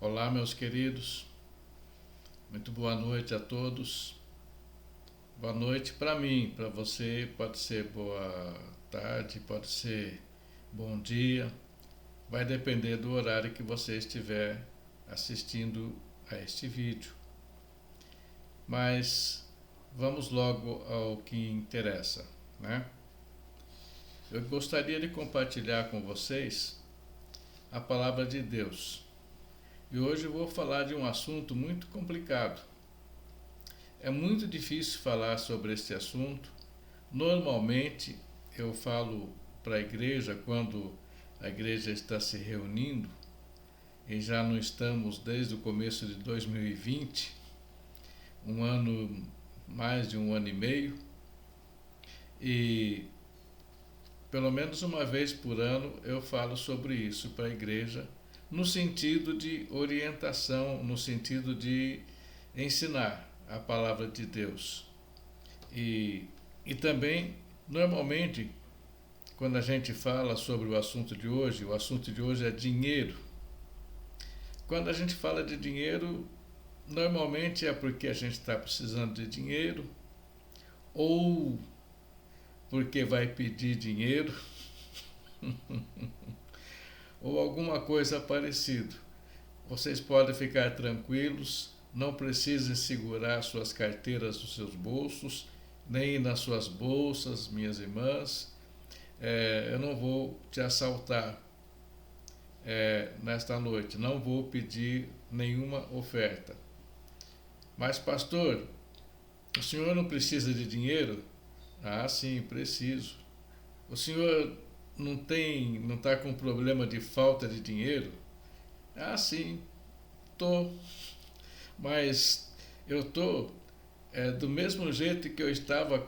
Olá, meus queridos, muito boa noite a todos. Boa noite para mim, para você pode ser boa tarde, pode ser bom dia, vai depender do horário que você estiver assistindo a este vídeo. Mas vamos logo ao que interessa, né? Eu gostaria de compartilhar com vocês a palavra de Deus. E hoje eu vou falar de um assunto muito complicado. É muito difícil falar sobre este assunto. Normalmente eu falo para a igreja quando a igreja está se reunindo, e já não estamos desde o começo de 2020, um ano, mais de um ano e meio, e pelo menos uma vez por ano eu falo sobre isso para a igreja, no sentido de orientação, no sentido de ensinar a palavra de Deus. E também, normalmente, quando a gente fala sobre o assunto de hoje é dinheiro. Quando a gente fala de dinheiro, normalmente é porque a gente está precisando de dinheiro, ou porque vai pedir dinheiro, ou alguma coisa parecida. Vocês podem ficar tranquilos, não precisem segurar suas carteiras nos seus bolsos, nem nas suas bolsas, minhas irmãs. Eu não vou te assaltar nesta noite, não vou pedir nenhuma oferta. Mas, pastor, o senhor não precisa de dinheiro? Ah, sim, preciso. O senhor não está com problema de falta de dinheiro? Ah, sim, tô. Mas eu tô do mesmo jeito que eu estava,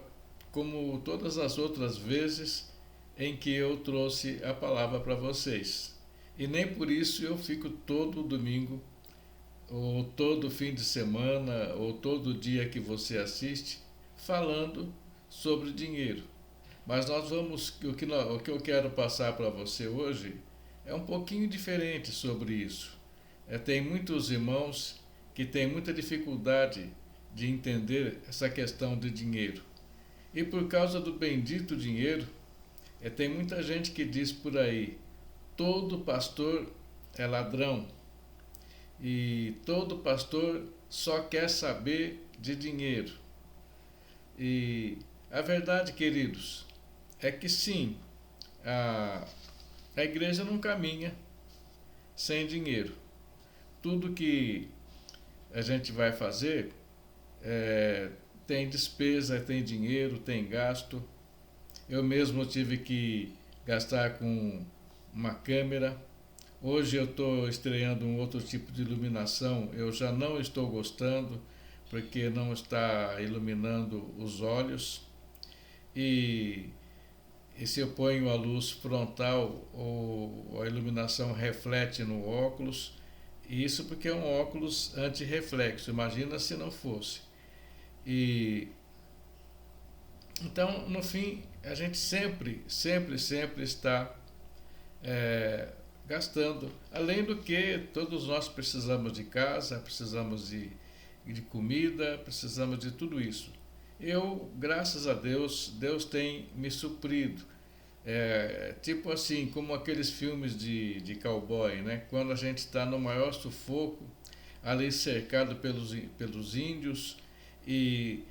como todas as outras vezes em que eu trouxe a palavra para vocês. E nem por isso eu fico todo domingo, ou todo fim de semana, ou todo dia que você assiste, falando sobre dinheiro. Mas nós vamos, o que eu quero passar para você hoje é um pouquinho diferente sobre isso. Tem muitos irmãos que têm muita dificuldade de entender essa questão de dinheiro. E por causa do bendito dinheiro, tem muita gente que diz por aí: todo pastor é ladrão e todo pastor só quer saber de dinheiro. E a verdade, queridos, é que sim, a igreja não caminha sem dinheiro. Tudo que a gente vai fazer tem despesa, tem dinheiro, tem gasto. Eu mesmo tive que gastar com uma câmera. Hoje eu estou estreando um outro tipo de iluminação. Eu já não estou gostando porque não está iluminando os olhos. E se eu ponho a luz frontal, ou a iluminação reflete no óculos. Isso porque é um óculos anti-reflexo. Imagina se não fosse. E então, no fim, a gente sempre está gastando. Além do que, todos nós precisamos de casa, precisamos de comida, precisamos de tudo isso. Eu, graças a Deus, Deus tem me suprido. Tipo assim, como aqueles filmes de cowboy, né? Quando a gente está no maior sufoco, ali cercado pelos índios, e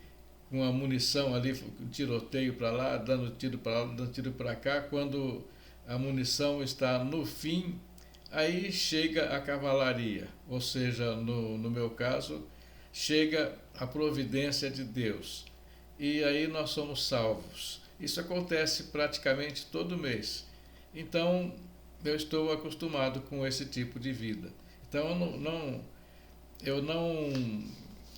com a munição ali, tiroteio para lá, dando tiro para lá, dando tiro para cá. Quando a munição está no fim, aí chega a cavalaria, ou seja, no meu caso, chega a providência de Deus. E aí nós somos salvos. Isso acontece praticamente todo mês. Então, eu estou acostumado com esse tipo de vida. Então, eu não,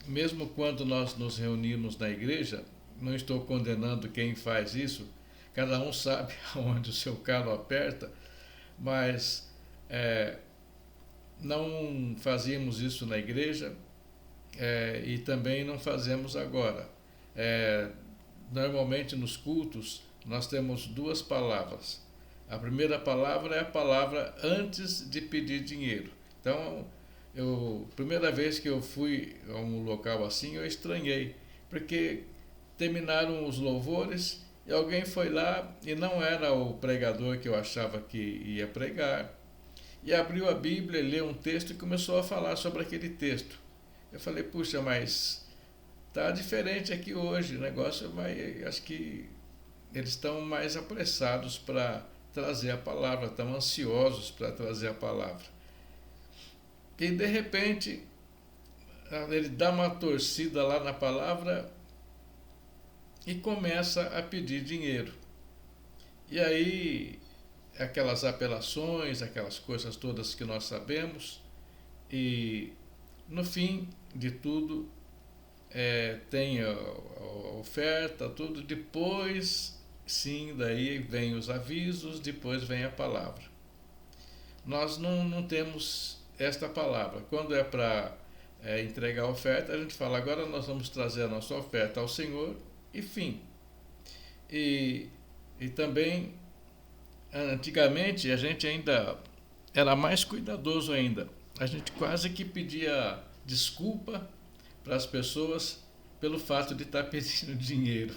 mesmo quando nós nos reunimos na igreja, não estou condenando quem faz isso, cada um sabe onde o seu calo aperta, mas não fazíamos isso na igreja, e também não fazemos agora. Normalmente nos cultos nós temos duas palavras. A primeira palavra é a palavra antes de pedir dinheiro. Então, Primeira vez que eu fui a um local assim, eu estranhei, porque terminaram os louvores e alguém foi lá e não era o pregador que eu achava que ia pregar, e abriu a Bíblia, leu um texto e começou a falar sobre aquele texto. Eu falei, puxa, mas tá diferente aqui hoje, o negócio vai, acho que eles estão mais apressados para trazer a palavra, estão ansiosos para trazer a palavra. E de repente ele dá uma torcida lá na palavra e começa a pedir dinheiro. E aí aquelas apelações, aquelas coisas todas que nós sabemos, e no fim de tudo tem a oferta, tudo, depois sim, daí vem os avisos, depois vem a palavra. Nós não temos esta palavra. Quando é para entregar a oferta, a gente fala, agora nós vamos trazer a nossa oferta ao Senhor, e fim. E também, antigamente, a gente ainda era mais cuidadoso ainda. A gente quase que pedia desculpa para as pessoas pelo fato de estar pedindo dinheiro,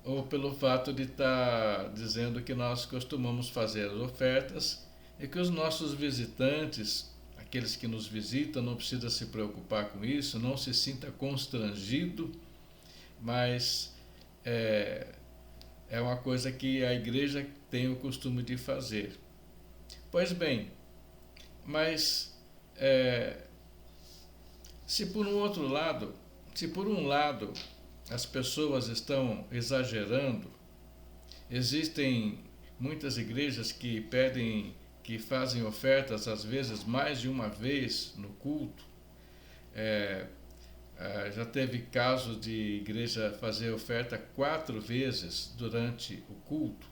ou pelo fato de estar dizendo que nós costumamos fazer as ofertas e que os nossos visitantes, aqueles que nos visitam, não precisa se preocupar com isso, não se sinta constrangido, mas é uma coisa que a igreja tem o costume de fazer. Pois bem, mas se por um lado as pessoas estão exagerando, existem muitas igrejas que pedem, que fazem ofertas às vezes mais de uma vez no culto. Já teve casos de igreja fazer oferta 4 vezes durante o culto.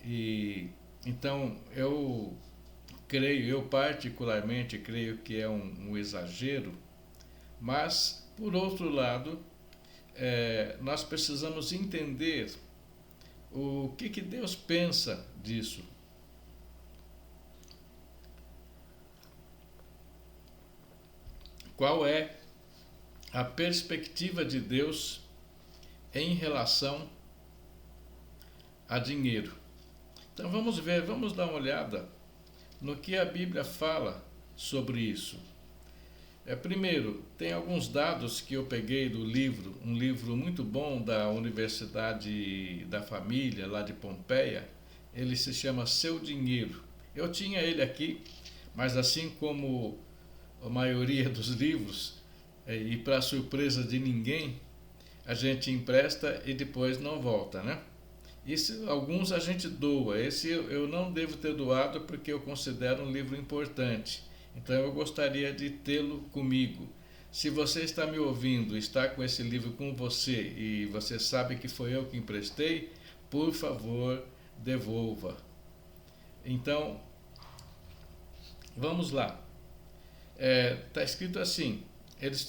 E então eu particularmente creio que é um exagero, mas por outro lado nós precisamos entender o que Deus pensa disso. Qual é a perspectiva de Deus em relação a dinheiro? Então vamos dar uma olhada no que a Bíblia fala sobre isso. Primeiro, tem alguns dados que eu peguei do livro, um livro muito bom da Universidade da Família, lá de Pompeia. Ele se chama Seu Dinheiro. Eu tinha ele aqui, mas assim como a maioria dos livros, e para surpresa de ninguém, a gente empresta e depois não volta, né? Alguns a gente doa. Esse eu não devo ter doado porque eu considero um livro importante. Então eu gostaria de tê-lo comigo. Se você está me ouvindo, está com esse livro com você e você sabe que foi eu que emprestei, por favor, devolva. Então, vamos lá. Está escrito assim,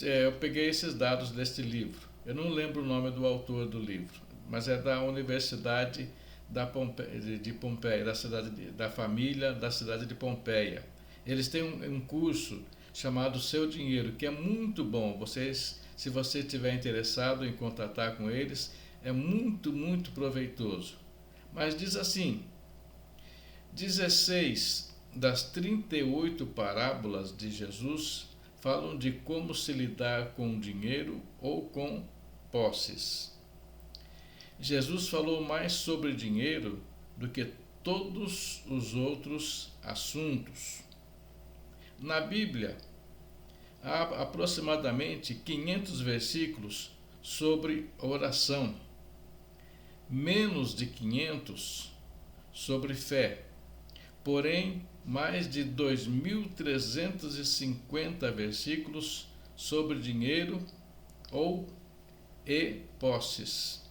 eu peguei esses dados deste livro. Eu não lembro o nome do autor do livro, mas é da Universidade de Pompeia, da cidade da família da cidade de Pompeia. Eles têm um curso chamado Seu Dinheiro, que é muito bom. Se você estiver interessado em contatar com eles, é muito, muito proveitoso. Mas diz assim, 16 das 38 parábolas de Jesus falam de como se lidar com dinheiro ou com posses. Jesus falou mais sobre dinheiro do que todos os outros assuntos. Na Bíblia, há aproximadamente 500 versículos sobre oração, menos de 500 sobre fé, porém mais de 2.350 versículos sobre dinheiro e posses.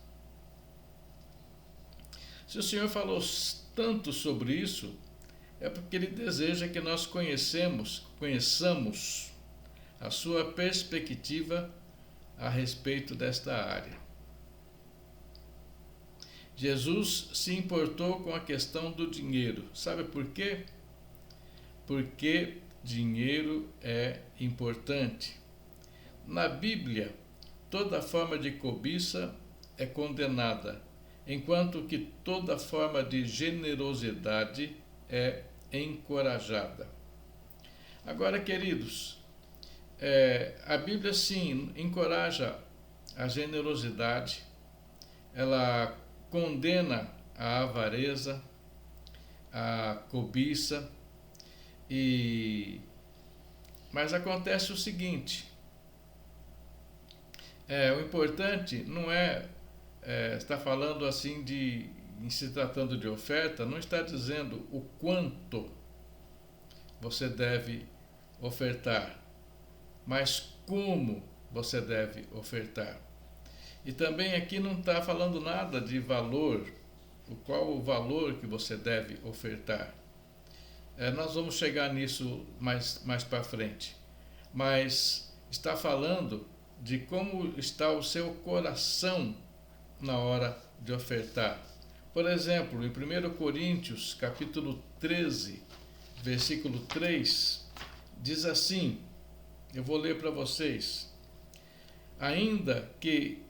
Se o Senhor falou tanto sobre isso, é porque Ele deseja que nós conheçamos a sua perspectiva a respeito desta área. Jesus se importou com a questão do dinheiro. Sabe por quê? Porque dinheiro é importante. Na Bíblia, toda forma de cobiça é condenada, enquanto que toda forma de generosidade é encorajada. Agora, queridos, a Bíblia sim encoraja a generosidade, ela condena a avareza, a cobiça, mas acontece o seguinte, o importante não está falando assim em se tratando de oferta, não está dizendo o quanto você deve ofertar, mas como você deve ofertar. E também aqui não está falando nada de valor, qual o valor que você deve ofertar. Nós vamos chegar nisso mais para frente. Mas está falando de como está o seu coração na hora de ofertar. Por exemplo, em 1 Coríntios, capítulo 13, versículo 3, diz assim, eu vou ler para vocês: ainda que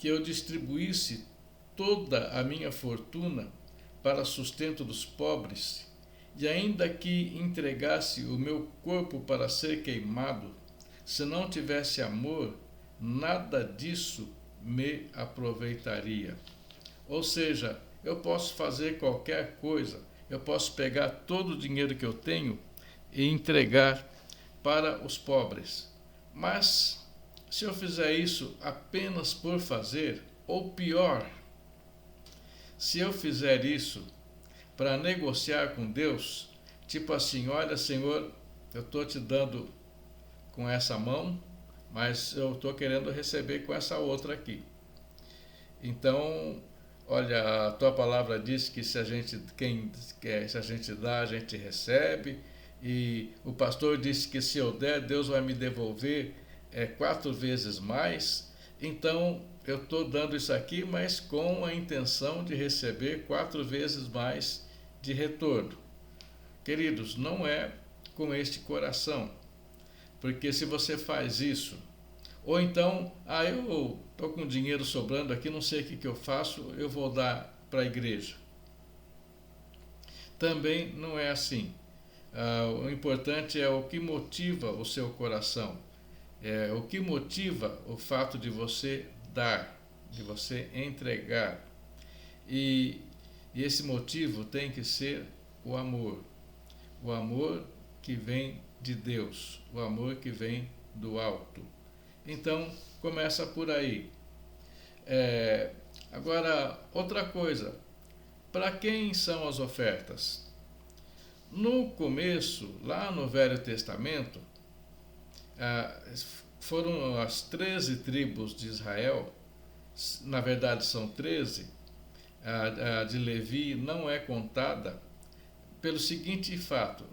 eu distribuísse toda a minha fortuna para sustento dos pobres, e ainda que entregasse o meu corpo para ser queimado, se não tivesse amor, nada disso me aproveitaria. Ou seja, eu posso fazer qualquer coisa, eu posso pegar todo o dinheiro que eu tenho e entregar para os pobres. Mas se eu fizer isso apenas por fazer, ou pior, se eu fizer isso para negociar com Deus, tipo assim, olha, Senhor, eu estou te dando com essa mão, mas eu estou querendo receber com essa outra aqui. Então, olha, a tua palavra diz que se a gente dá, a gente recebe, e o pastor disse que se eu der, Deus vai me devolver 4 vezes mais. Então eu estou dando isso aqui, mas com a intenção de receber 4 vezes mais de retorno. Queridos, não é com este coração, porque se você faz isso, ou então, eu estou com dinheiro sobrando aqui, não sei o que eu faço, eu vou dar para a igreja. Também não é assim. O importante é o que motiva o seu coração. O que motiva o fato de você dar, de você entregar. E esse motivo tem que ser o amor. O amor que vem de Deus, o amor que vem do alto. Então, começa por aí. Agora, outra coisa, para quem são as ofertas? No começo, lá no Velho Testamento, foram as 13 tribos de Israel, na verdade são 13, a de Levi não é contada pelo seguinte fato: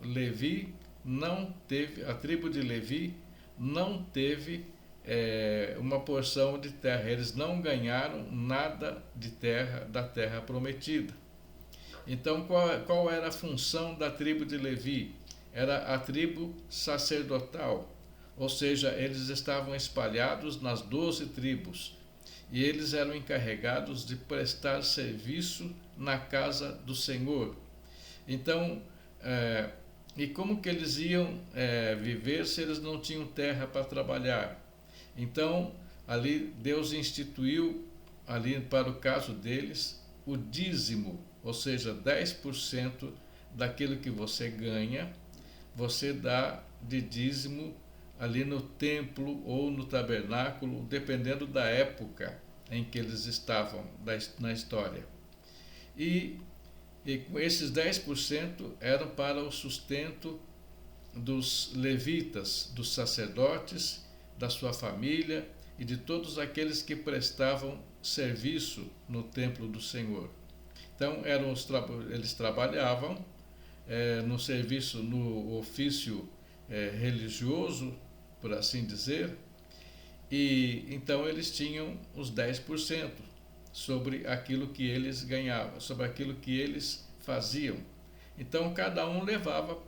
a tribo de Levi não teve uma porção de terra, eles não ganharam nada de terra, da terra prometida. Então, qual era a função da tribo de Levi? Era a tribo sacerdotal, ou seja, eles estavam espalhados nas 12 tribos, e eles eram encarregados de prestar serviço na casa do Senhor. Então, e como que eles iam viver se eles não tinham terra para trabalhar? Então, ali Deus instituiu, ali para o caso deles, o dízimo, ou seja, 10% daquilo que você ganha, você dá de dízimo ali no templo ou no tabernáculo, dependendo da época em que eles estavam na história. E esses 10% eram para o sustento dos levitas, dos sacerdotes, da sua família e de todos aqueles que prestavam serviço no templo do Senhor. Então, eles trabalhavam no serviço, no ofício religioso, por assim dizer, e então eles tinham os 10% sobre aquilo que eles ganhavam, sobre aquilo que eles faziam. Então, cada um levava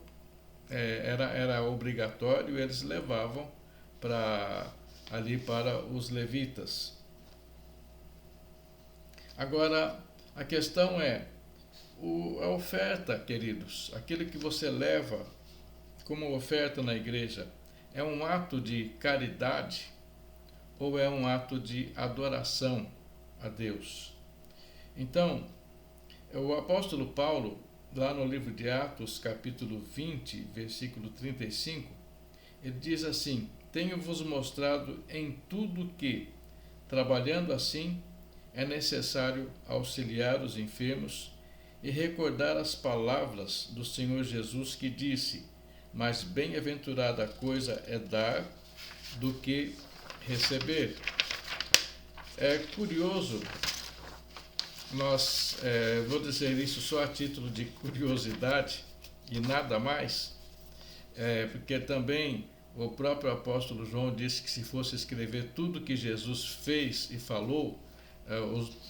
era obrigatório, eles levavam ali para os levitas. Agora, a questão é, a oferta, queridos, aquilo que você leva como oferta na igreja, é um ato de caridade ou é um ato de adoração a Deus? Então, o apóstolo Paulo, lá no livro de Atos, capítulo 20, versículo 35, ele diz assim: tenho-vos mostrado em tudo que, trabalhando assim, é necessário auxiliar os enfermos e recordar as palavras do Senhor Jesus que disse: mais bem-aventurada coisa é dar do que receber. É curioso, vou dizer isso só a título de curiosidade e nada mais, porque também o próprio apóstolo João disse que se fosse escrever tudo que Jesus fez e falou,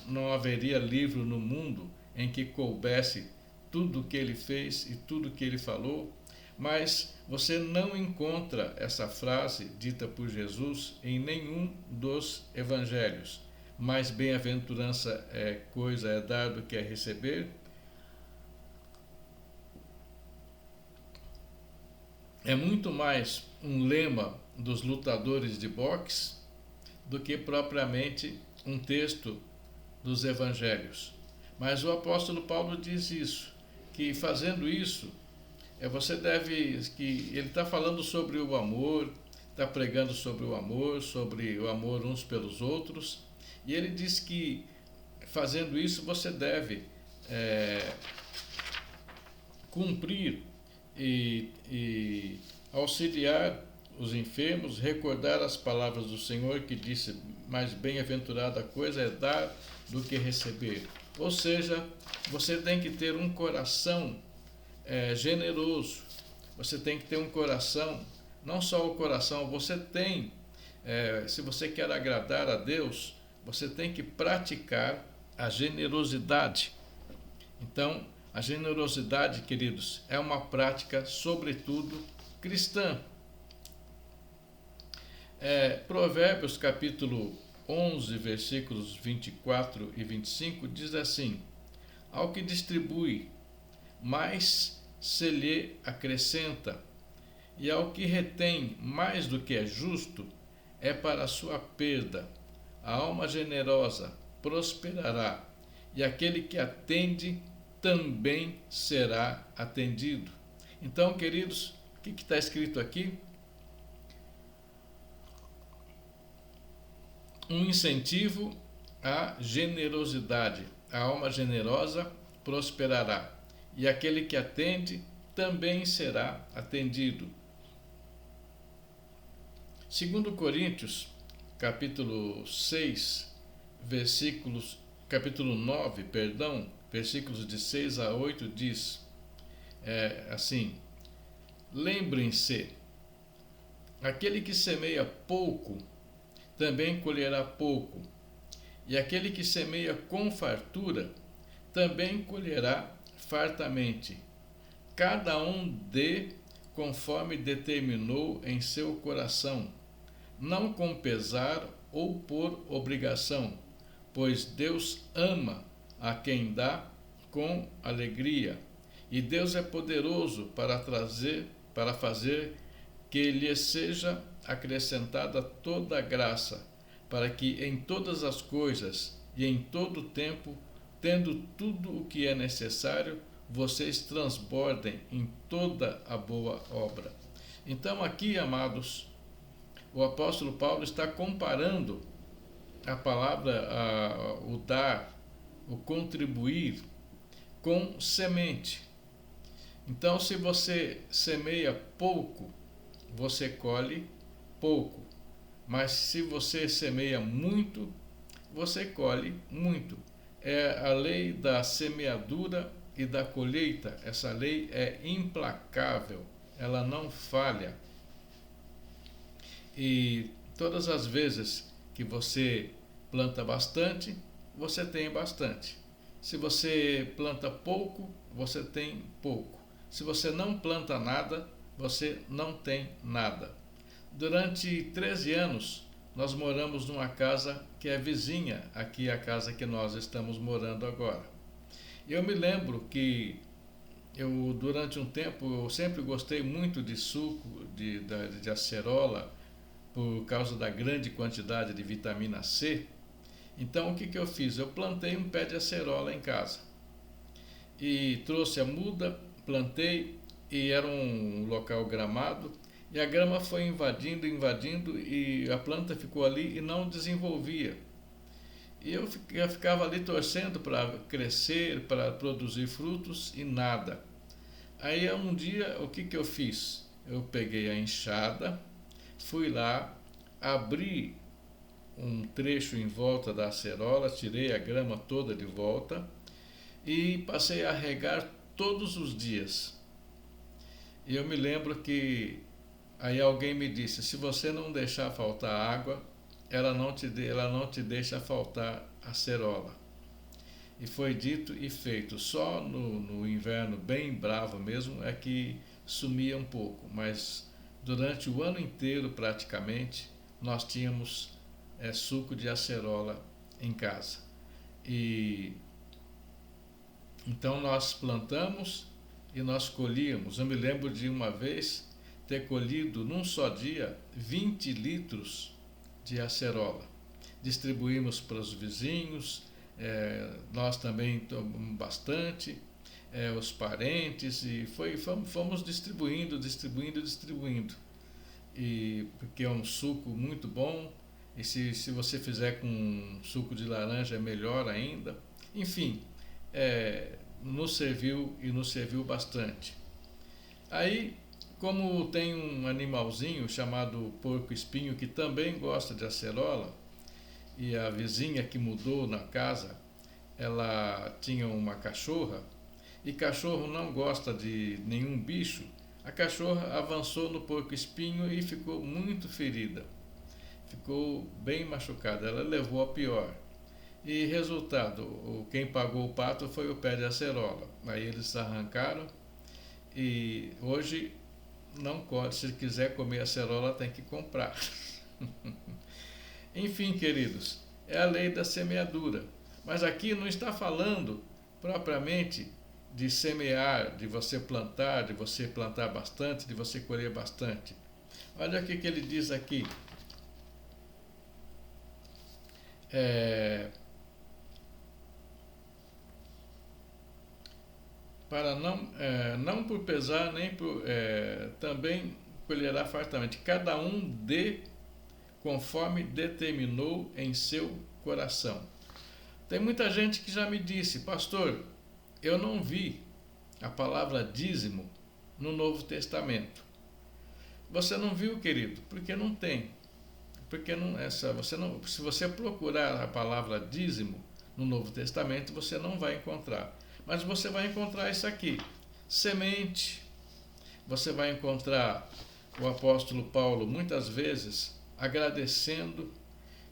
não haveria livro no mundo em que coubesse tudo o que ele fez e tudo o que ele falou, mas você não encontra essa frase dita por Jesus em nenhum dos evangelhos. Mais bem-aventurança coisa é dar do que é receber. É muito mais um lema dos lutadores de boxe do que propriamente um texto dos evangelhos. Mas o apóstolo Paulo diz isso, que fazendo isso, ele está falando sobre o amor, está pregando sobre o amor uns pelos outros, e ele diz que fazendo isso você deve cumprir e auxiliar os enfermos, recordar as palavras do Senhor que disse: mais bem-aventurada coisa é dar do que receber. Ou seja, você tem que ter um coração generoso, você tem que ter um coração, não só o coração, você tem, se você quer agradar a Deus, você tem que praticar a generosidade. Então, a generosidade, queridos, é uma prática, sobretudo, cristã. Provérbios capítulo 11, versículos 24 e 25, diz assim: ao que distribui, mais se lhe acrescenta, e ao que retém mais do que é justo, é para a sua perda. A alma generosa prosperará, e aquele que atende também será atendido. Então, queridos, o que está escrito aqui? Um incentivo à generosidade. A alma generosa prosperará, e aquele que atende também será atendido. 2 Coríntios, capítulo 9, versículos de 6 a 8, diz assim: lembrem-se, aquele que semeia pouco, também colherá pouco, e aquele que semeia com fartura, também colherá fartamente. Cada um dê conforme determinou em seu coração, não com pesar ou por obrigação, pois Deus ama a quem dá com alegria, e Deus é poderoso para fazer que lhe seja acrescentada toda a graça, para que em todas as coisas e em todo o tempo, tendo tudo o que é necessário, vocês transbordem em toda a boa obra. Então aqui, amados, o apóstolo Paulo está comparando a palavra, o dar, o contribuir, com semente. Então, se você semeia pouco, você colhe pouco. Mas se você semeia muito, você colhe muito. É a lei da semeadura e da colheita. Essa lei é implacável, ela não falha. E todas as vezes que você planta bastante, você tem bastante. Se você planta pouco, você tem pouco. Se você não planta nada, você não tem nada. Durante 13 anos, nós moramos numa casa que é vizinha aqui à casa que nós estamos morando agora. Eu me lembro que durante um tempo, eu sempre gostei muito de suco de acerola, por causa da grande quantidade de vitamina C. Então, o que eu fiz? Eu plantei um pé de acerola em casa. E trouxe a muda, plantei, e era um local gramado, e a grama foi invadindo, e a planta ficou ali e não desenvolvia. E eu ficava ali torcendo para crescer, para produzir frutos e nada. Aí um dia, o que eu fiz? Eu peguei a enxada, fui lá, abri um trecho em volta da acerola, tirei a grama toda de volta e passei a regar todos os dias. E eu me lembro que aí alguém me disse: se você não deixar faltar água, ela não te deixa faltar acerola. E foi dito e feito. Só no inverno bem bravo mesmo é que sumia um pouco, mas durante o ano inteiro praticamente nós tínhamos suco de acerola em casa. E então nós plantamos e nós colhíamos. Eu me lembro de uma vez ter colhido num só dia 20 litros de acerola. Distribuímos para os vizinhos, nós também tomamos bastante, os parentes, e fomos distribuindo. E porque é um suco muito bom, e se você fizer com suco de laranja é melhor ainda. Enfim, nos serviu bastante. Aí, como tem um animalzinho chamado porco-espinho que também gosta de acerola, e a vizinha que mudou na casa, ela tinha uma cachorra, e cachorro não gosta de nenhum bicho. A cachorra avançou no porco-espinho e ficou muito ferida, ficou bem machucada, ela levou a pior. E resultado, quem pagou o pato foi o pé de acerola. Aí eles arrancaram e hoje não colhe. Se quiser comer acerola tem que comprar. Enfim, queridos, é a lei da semeadura. Mas aqui não está falando propriamente de semear, de você plantar bastante, de você colher bastante. Olha o que ele diz aqui. Para não por pesar, nem por também colherá fartamente. Cada um dê conforme determinou em seu coração. Tem muita gente que já me disse: pastor, eu não vi a palavra dízimo no Novo Testamento. Você não viu, querido, porque não tem. Porque se você procurar a palavra dízimo no Novo Testamento, você não vai encontrar. Mas você vai encontrar isso aqui: semente. Você vai encontrar o apóstolo Paulo muitas vezes agradecendo,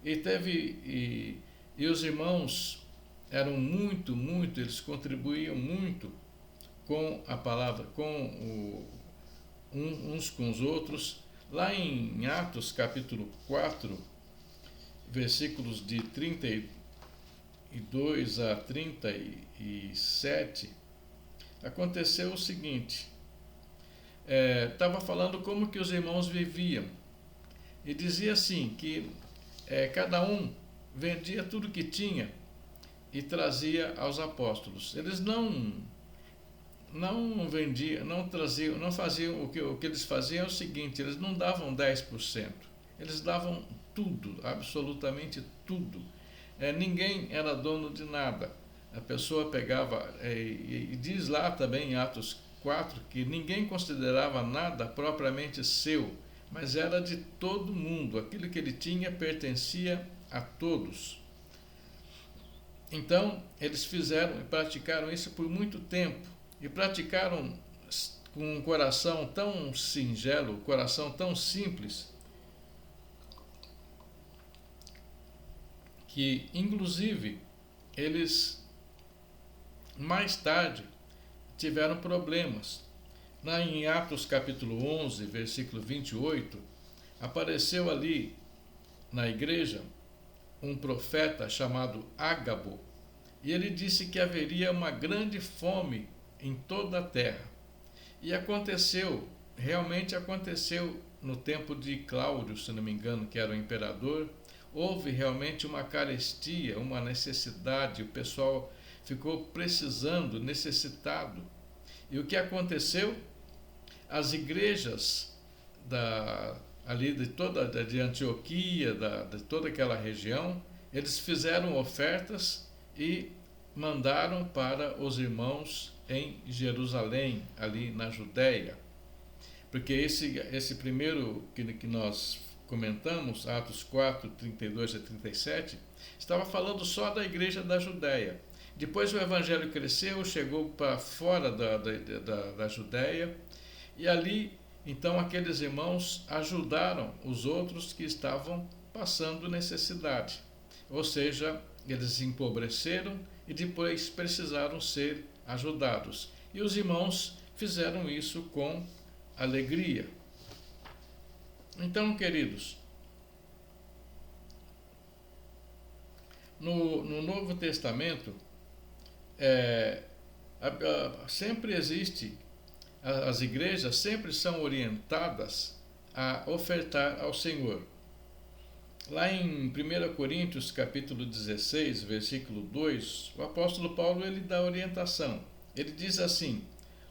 e os irmãos eram muito, eles contribuíam muito com a palavra, uns com os outros. Lá em Atos capítulo 4, versículos de 32 a 37, aconteceu o seguinte. Estava falando como que os irmãos viviam, e dizia assim, que cada um vendia tudo que tinha e trazia aos apóstolos. Eles não vendiam, não traziam, não faziam, o que eles faziam é o seguinte: eles não davam 10%, eles davam tudo, absolutamente tudo. Ninguém era dono de nada. A pessoa pegava, e diz lá também em Atos 4, que ninguém considerava nada propriamente seu, mas era de todo mundo. Aquilo que ele tinha pertencia a todos. Então, eles fizeram e praticaram isso por muito tempo, e praticaram com um coração tão singelo, um coração tão simples, que inclusive eles mais tarde tiveram problemas, Lá em Atos capítulo 11, versículo 28, apareceu ali na igreja um profeta chamado Ágabo, e ele disse que haveria uma grande fome em toda a terra. E aconteceu, realmente aconteceu no tempo de Cláudio, se não me engano, que era o imperador. Houve realmente uma carestia, uma necessidade, o pessoal ficou precisando, necessitado. E o que aconteceu? As igrejas ali de Antioquia, de toda aquela região, eles fizeram ofertas e mandaram para os irmãos em Jerusalém, ali na Judéia. Porque esse primeiro que nós comentamos, Atos 4, 32 a 37, estava falando só da igreja da Judéia. Depois o evangelho cresceu, chegou para fora da Judéia, e ali, então, aqueles irmãos ajudaram os outros que estavam passando necessidade. Ou seja, eles se empobreceram e depois precisaram ser ajudados. E os irmãos fizeram isso com alegria. Então, queridos, no Novo Testamento, sempre existe, as igrejas sempre são orientadas a ofertar ao Senhor. Lá em 1 Coríntios capítulo 16, versículo 2, o apóstolo Paulo ele dá orientação. Ele diz assim: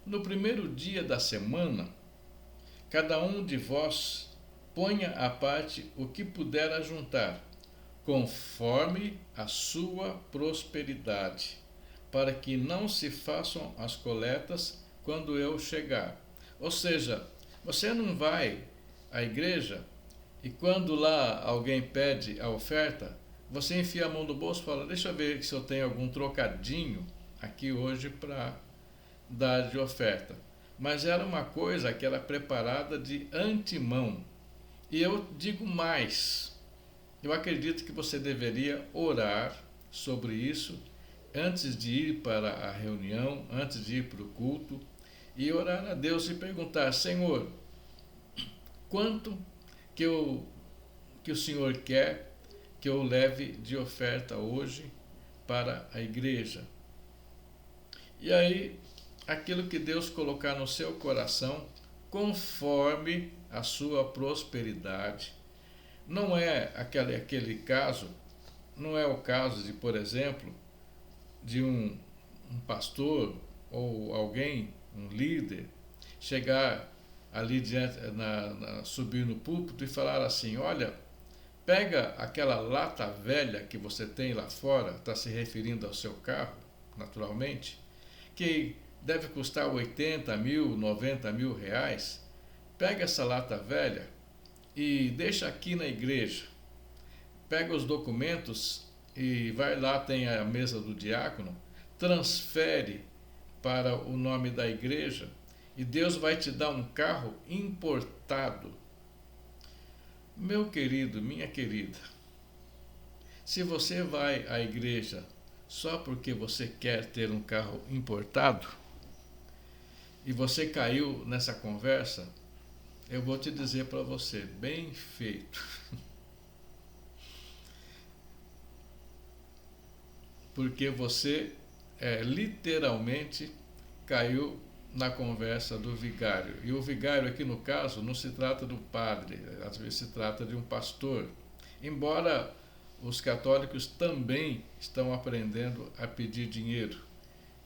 no primeiro dia da semana, cada um de vós ponha à parte o que puder ajuntar, conforme a sua prosperidade, para que não se façam as coletas quando eu chegar. Ou seja, você não vai à igreja e quando lá alguém pede a oferta, você enfia a mão no bolso e fala: deixa eu ver se eu tenho algum trocadinho aqui hoje para dar de oferta. Mas era uma coisa que era preparada de antemão. E eu digo mais, eu acredito que você deveria orar sobre isso antes de ir para a reunião, antes de ir para o culto, e orar a Deus e perguntar: Senhor, quanto que o Senhor quer que eu leve de oferta hoje para a igreja? E aí, aquilo que Deus colocar no seu coração, conforme a sua prosperidade. Não é aquele caso, não é o caso de, por exemplo, de um pastor ou alguém, um líder, chegar ali diante, subir no púlpito e falar assim: olha, pega aquela lata velha que você tem lá fora, está se referindo ao seu carro, naturalmente, que deve custar 80 mil, 90 mil reais. Pega essa lata velha e deixa aqui na igreja. Pega os documentos e vai lá, tem a mesa do diácono, transfere para o nome da igreja e Deus vai te dar um carro importado. Meu querido, minha querida, se você vai à igreja só porque você quer ter um carro importado e você caiu nessa conversa, eu vou te dizer para você: bem feito. Porque você literalmente caiu na conversa do vigário. E o vigário aqui no caso não se trata do padre, às vezes se trata de um pastor. Embora os católicos também estão aprendendo a pedir dinheiro.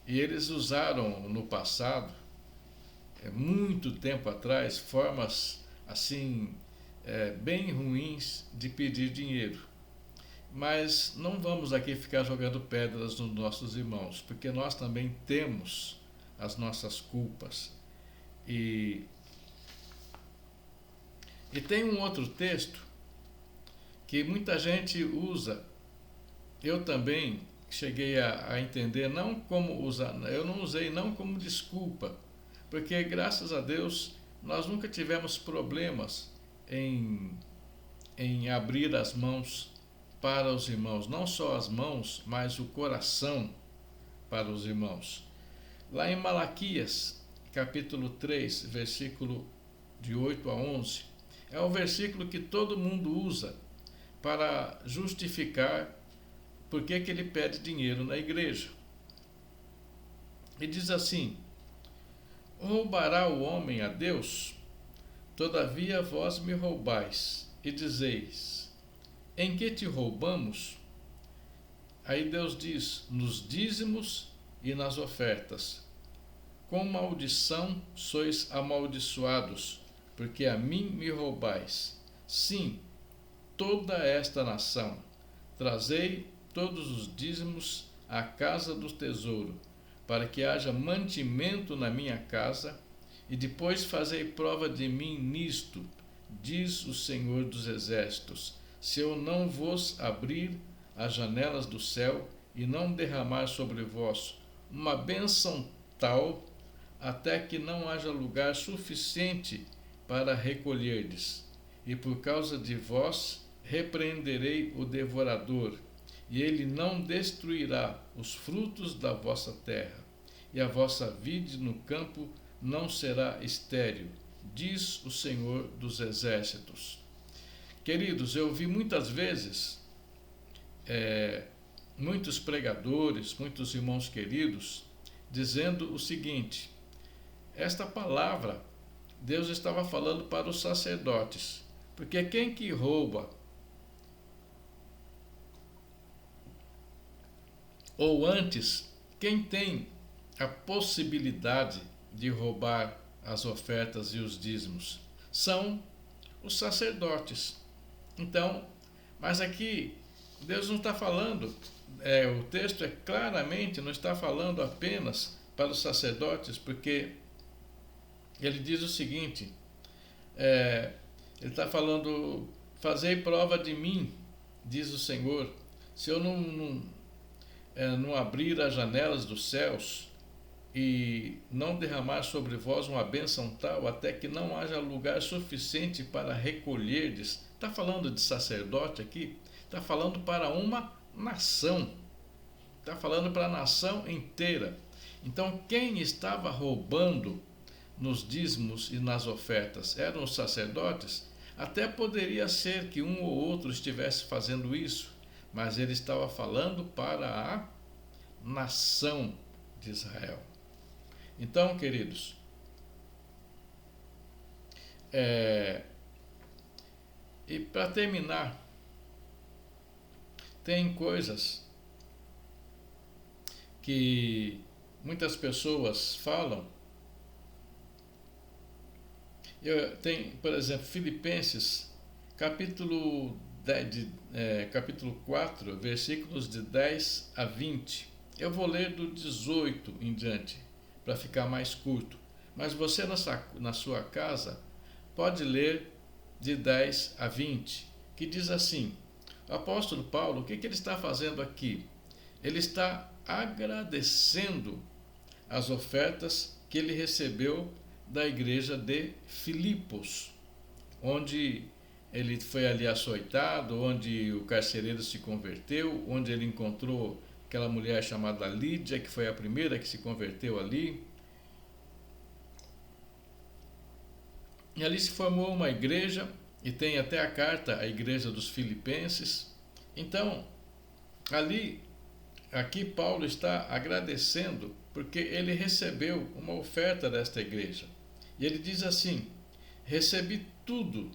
E eles usaram no passado, muito tempo atrás, formas assim bem ruins de pedir dinheiro. Mas não vamos aqui ficar jogando pedras nos nossos irmãos, porque nós também temos as nossas culpas. E tem um outro texto que muita gente usa. Eu também cheguei a entender, não como usar, eu não usei não como desculpa, porque graças a Deus nós nunca tivemos problemas em abrir as mãos para os irmãos, não só as mãos, mas o coração para os irmãos. Lá em Malaquias, capítulo 3, versículo de 8 a 11, é um versículo que todo mundo usa para justificar por que ele pede dinheiro na igreja. E diz assim: roubará o homem a Deus? Todavia vós me roubais, e dizeis: em que te roubamos? Aí Deus diz: nos dízimos e nas ofertas. Com maldição sois amaldiçoados, porque a mim me roubais. Sim, toda esta nação. Trazei todos os dízimos à casa do tesouro, para que haja mantimento na minha casa, e depois fazei prova de mim nisto, diz o Senhor dos Exércitos, se eu não vos abrir as janelas do céu e não derramar sobre vós uma bênção tal, até que não haja lugar suficiente para recolherdes. E por causa de vós repreenderei o devorador, e ele não destruirá os frutos da vossa terra, e a vossa vide no campo não será estéril, diz o Senhor dos Exércitos. Queridos, eu vi muitas vezes muitos pregadores, muitos irmãos queridos, dizendo o seguinte: esta palavra Deus estava falando para os sacerdotes, porque quem que rouba, ou antes, quem tem a possibilidade de roubar as ofertas e os dízimos, são os sacerdotes. Então, mas aqui Deus não está falando, o texto claramente não está falando apenas para os sacerdotes, porque ele diz o seguinte, ele está falando: fazei prova de mim, diz o Senhor, se eu não abrir as janelas dos céus e não derramar sobre vós uma bênção tal, até que não haja lugar suficiente para recolherdes. Está falando de sacerdote aqui? Está falando para uma nação. Está falando para a nação inteira. Então, quem estava roubando nos dízimos e nas ofertas eram os sacerdotes? Até poderia ser que um ou outro estivesse fazendo isso, mas ele estava falando para a nação de Israel. Então, queridos, e para terminar, tem coisas que muitas pessoas falam. Tem, por exemplo, Filipenses, capítulo 4, versículos de 10 a 20. Eu vou ler do 18 em diante, para ficar mais curto. Mas você na sua casa pode ler de 10 a 20, que diz assim: o apóstolo Paulo, o que ele está fazendo aqui? Ele está agradecendo as ofertas que ele recebeu da igreja de Filipos, onde ele foi ali açoitado, onde o carcereiro se converteu, onde ele encontrou aquela mulher chamada Lídia, que foi a primeira que se converteu ali. E ali se formou uma igreja, e tem até a carta à igreja dos Filipenses. Então, aqui Paulo está agradecendo, porque ele recebeu uma oferta desta igreja. E ele diz assim: recebi tudo,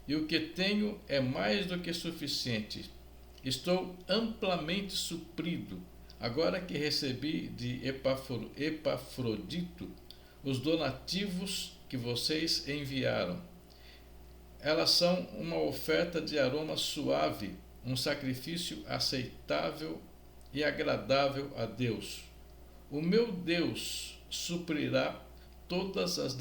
e o que tenho é mais do que suficiente. Estou amplamente suprido, agora que recebi de Epafrodito os donativos que vocês enviaram. Elas são uma oferta de aroma suave, um sacrifício aceitável e agradável a Deus. O meu Deus suprirá todas as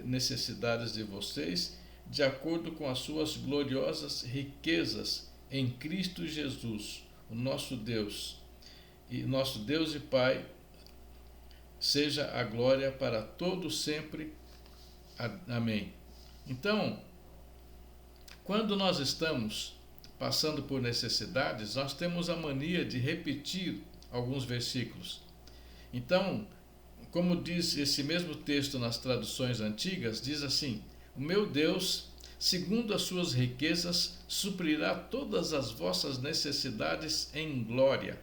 necessidades de vocês, de acordo com as suas gloriosas riquezas em Cristo Jesus, o nosso Deus. E nosso Deus e Pai, seja a glória para todos sempre. Amém. Então, quando nós estamos passando por necessidades, nós temos a mania de repetir alguns versículos. Então, como diz esse mesmo texto nas traduções antigas, diz assim: o meu Deus, segundo as suas riquezas, suprirá todas as vossas necessidades em glória.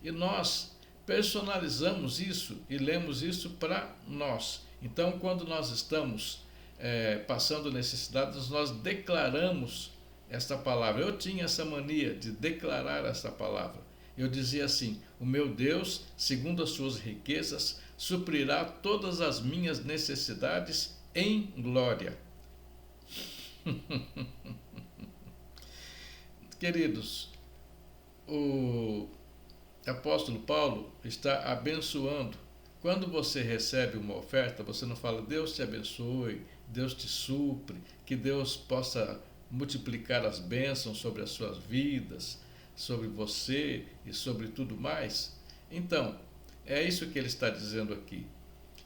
E nós personalizamos isso e lemos isso para nós. Então, quando nós estamos passando necessidades, nós declaramos esta palavra. Eu tinha essa mania de declarar essa palavra. Eu dizia assim: o meu Deus, segundo as suas riquezas, suprirá todas as minhas necessidades em glória. Queridos, o apóstolo Paulo está abençoando. Quando você recebe uma oferta, você não fala Deus te abençoe, Deus te supre, que Deus possa multiplicar as bênçãos sobre as suas vidas, sobre você e sobre tudo mais. Então, é isso que ele está dizendo aqui.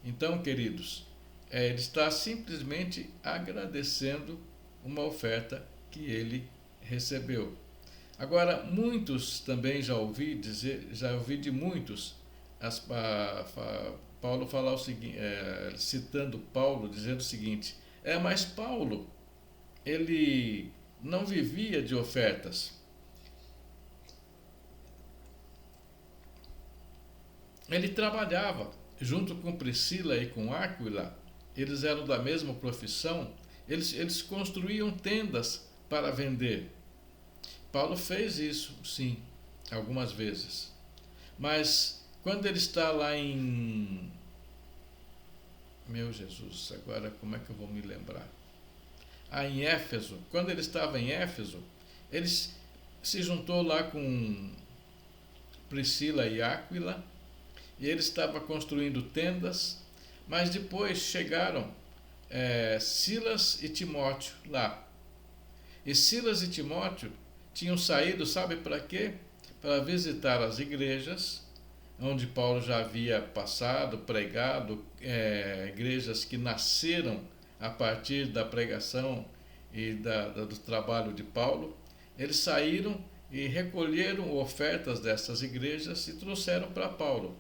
Então, queridos, ele está simplesmente agradecendo uma oferta que ele recebeu. Agora, muitos também já ouvi de muitos, Paulo falar o seguinte, citando Paulo, dizendo o seguinte: mas Paulo, ele não vivia de ofertas. Ele trabalhava junto com Priscila e com Áquila, eles eram da mesma profissão, eles construíam tendas para vender. Paulo fez isso, sim, algumas vezes. Mas quando ele está lá em... Meu Jesus, agora como é que eu vou me lembrar? Em Éfeso. Quando ele estava em Éfeso, ele se juntou lá com Priscila e Áquila, e ele estava construindo tendas, mas depois chegaram Silas e Timóteo lá. E Silas e Timóteo tinham saído, sabe para quê? Para visitar as igrejas, onde Paulo já havia passado, pregado, igrejas que nasceram a partir da pregação e do trabalho de Paulo. Eles saíram e recolheram ofertas dessas igrejas e trouxeram para Paulo.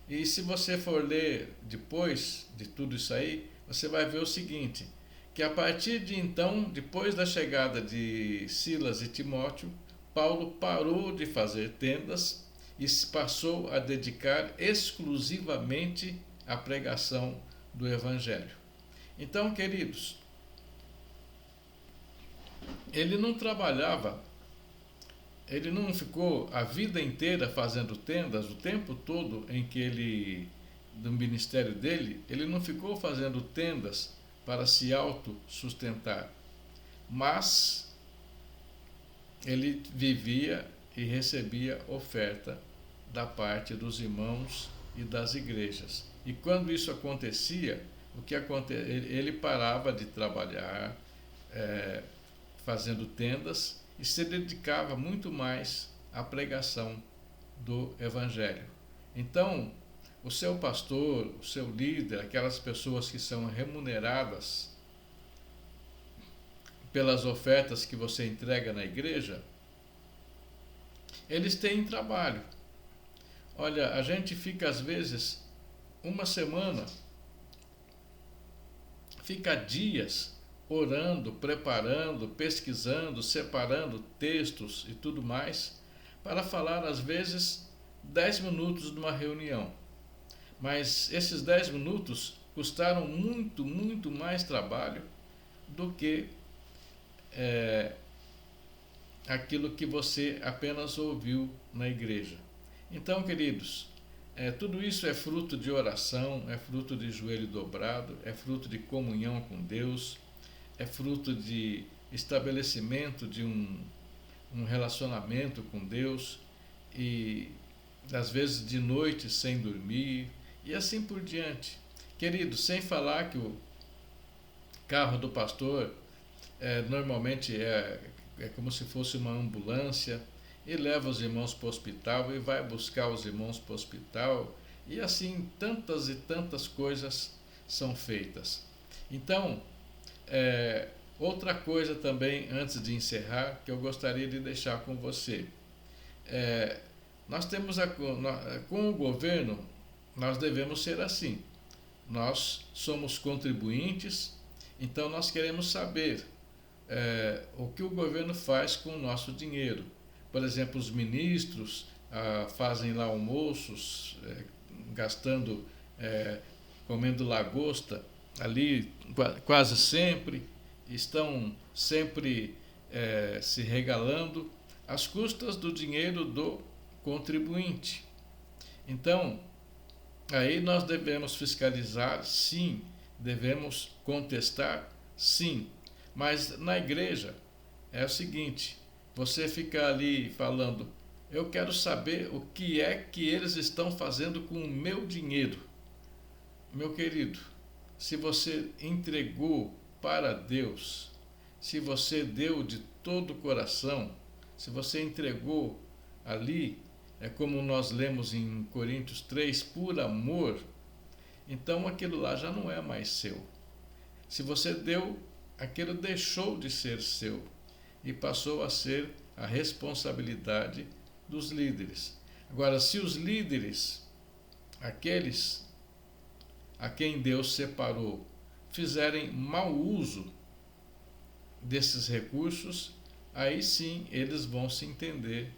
E se você for ler depois de tudo isso aí, você vai ver o seguinte, que a partir de então, depois da chegada de Silas e Timóteo, Paulo parou de fazer tendas e se passou a dedicar exclusivamente à pregação do Evangelho. Então, queridos, ele não trabalhava, ele não ficou a vida inteira fazendo tendas, o tempo todo em que ele, do ministério dele, ele não ficou fazendo tendas para se autossustentar, mas ele vivia e recebia oferta da parte dos irmãos e das igrejas. E quando isso acontecia, ele parava de trabalhar fazendo tendas e se dedicava muito mais à pregação do Evangelho. Então, o seu pastor, o seu líder, aquelas pessoas que são remuneradas pelas ofertas que você entrega na igreja, eles têm trabalho. Olha, a gente fica às vezes uma semana, fica dias orando, preparando, pesquisando, separando textos e tudo mais, para falar às vezes 10 minutos numa reunião. Mas esses 10 minutos custaram muito, muito mais trabalho do que aquilo que você apenas ouviu na igreja. Então, queridos, tudo isso é fruto de oração, é fruto de joelho dobrado, é fruto de comunhão com Deus, é fruto de estabelecimento de um relacionamento com Deus, e às vezes de noite sem dormir, e assim por diante. Querido, sem falar que o carro do pastor normalmente é como se fosse uma ambulância, e leva os irmãos para o hospital, e vai buscar os irmãos para o hospital, e assim tantas e tantas coisas são feitas. Então, outra coisa também, antes de encerrar, que eu gostaria de deixar com você. Nós temos com o governo, nós devemos ser assim. nós somos contribuintes, então nós queremos saber o que o governo faz com o nosso dinheiro. Por exemplo, os ministros fazem lá almoços, gastando, comendo lagosta ali quase sempre, estão sempre se regalando às custas do dinheiro do contribuinte. Então, aí nós devemos fiscalizar, sim, devemos contestar, sim, mas na igreja é o seguinte: você fica ali falando, eu quero saber o que é que eles estão fazendo com o meu dinheiro. Meu querido, se você entregou para Deus, se você deu de todo o coração, se você entregou ali, é como nós lemos em Coríntios 3, por amor, então aquilo lá já não é mais seu. Se você deu, aquilo deixou de ser seu e passou a ser a responsabilidade dos líderes. Agora, se os líderes, aqueles a quem Deus separou, fizerem mau uso desses recursos, aí sim eles vão se entender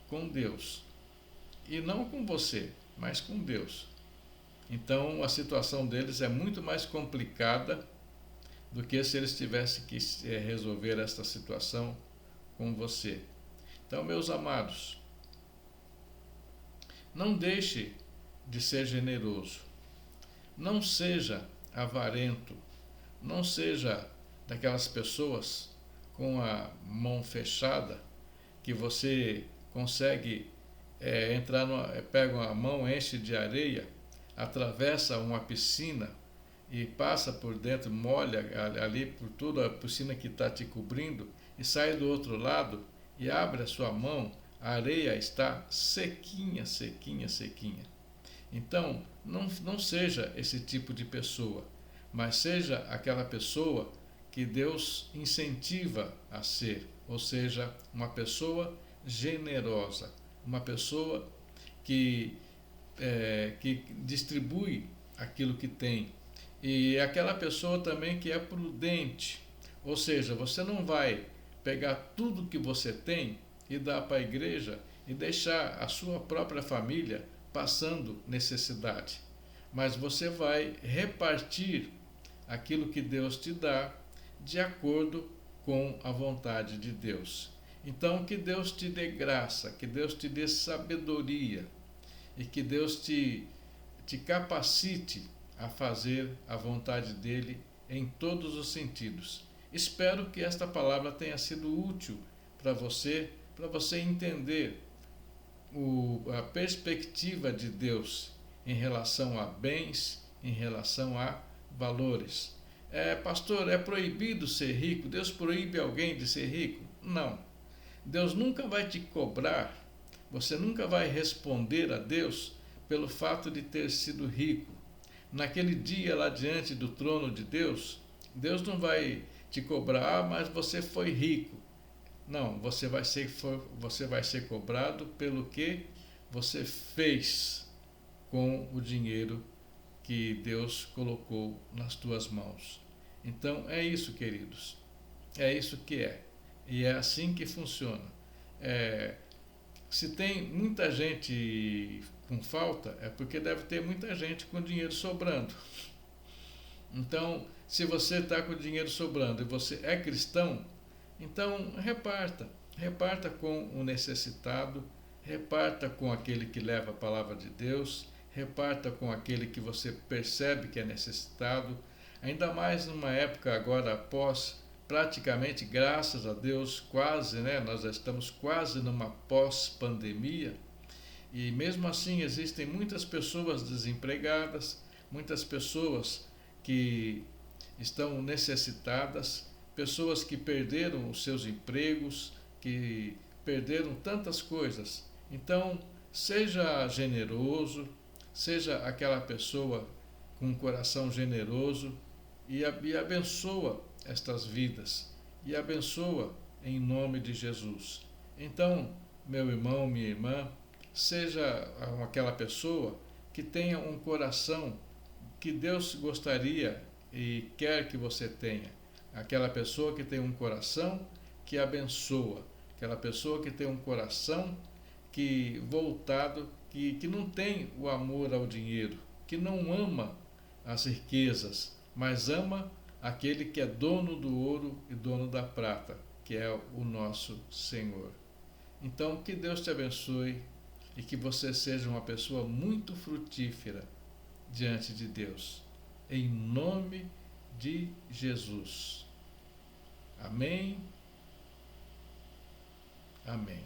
com Deus. E não com você, mas com Deus. Então a situação deles é muito mais complicada do que se eles tivessem que resolver esta situação com você. Então, meus amados, não deixe de ser generoso. Não seja avarento. Não seja daquelas pessoas com a mão fechada que você consegue entrar, pega a mão, enche de areia, atravessa uma piscina e passa por dentro, molha ali por toda a piscina que está te cobrindo e sai do outro lado e abre a sua mão, a areia está sequinha, sequinha, sequinha. Então, não seja esse tipo de pessoa, mas seja aquela pessoa que Deus incentiva a ser, ou seja, uma pessoa generosa, uma pessoa que distribui aquilo que tem, e aquela pessoa também que é prudente, ou seja, você não vai pegar tudo que você tem e dar para a igreja e deixar a sua própria família passando necessidade, mas você vai repartir aquilo que Deus te dá de acordo com a vontade de Deus. Então, que Deus te dê graça, que Deus te dê sabedoria e que Deus te capacite a fazer a vontade dele em todos os sentidos. Espero que esta palavra tenha sido útil para você entender a perspectiva de Deus em relação a bens, em relação a valores. Pastor, é proibido ser rico? Deus proíbe alguém de ser rico? Não. Deus nunca vai te cobrar, você nunca vai responder a Deus pelo fato de ter sido rico. Naquele dia lá diante do trono de Deus, Deus não vai te cobrar, mas você foi rico. Não, você vai ser cobrado pelo que você fez com o dinheiro que Deus colocou nas tuas mãos. Então é isso, queridos. É isso que é. E é assim que funciona. Se tem muita gente com falta, é porque deve ter muita gente com dinheiro sobrando. Então, se você está com dinheiro sobrando e você é cristão, então reparta com o necessitado, reparta com aquele que leva a palavra de Deus, reparta com aquele que você percebe que é necessitado, ainda mais numa época agora praticamente, graças a Deus, quase, nós já estamos quase numa pós-pandemia, e mesmo assim existem muitas pessoas desempregadas, muitas pessoas que estão necessitadas, pessoas que perderam os seus empregos, que perderam tantas coisas. Então, seja generoso, seja aquela pessoa com um coração generoso e abençoa estas vidas, e abençoa em nome de Jesus. Então, meu irmão, minha irmã, seja aquela pessoa que tenha um coração que Deus gostaria e quer que você tenha. Aquela pessoa que tem um coração que abençoa, aquela pessoa que tem um coração que voltado, que não tem o amor ao dinheiro, que não ama as riquezas, mas ama aquele que é dono do ouro e dono da prata, que é o nosso Senhor. Então, que Deus te abençoe e que você seja uma pessoa muito frutífera diante de Deus. Em nome de Jesus. Amém. Amém.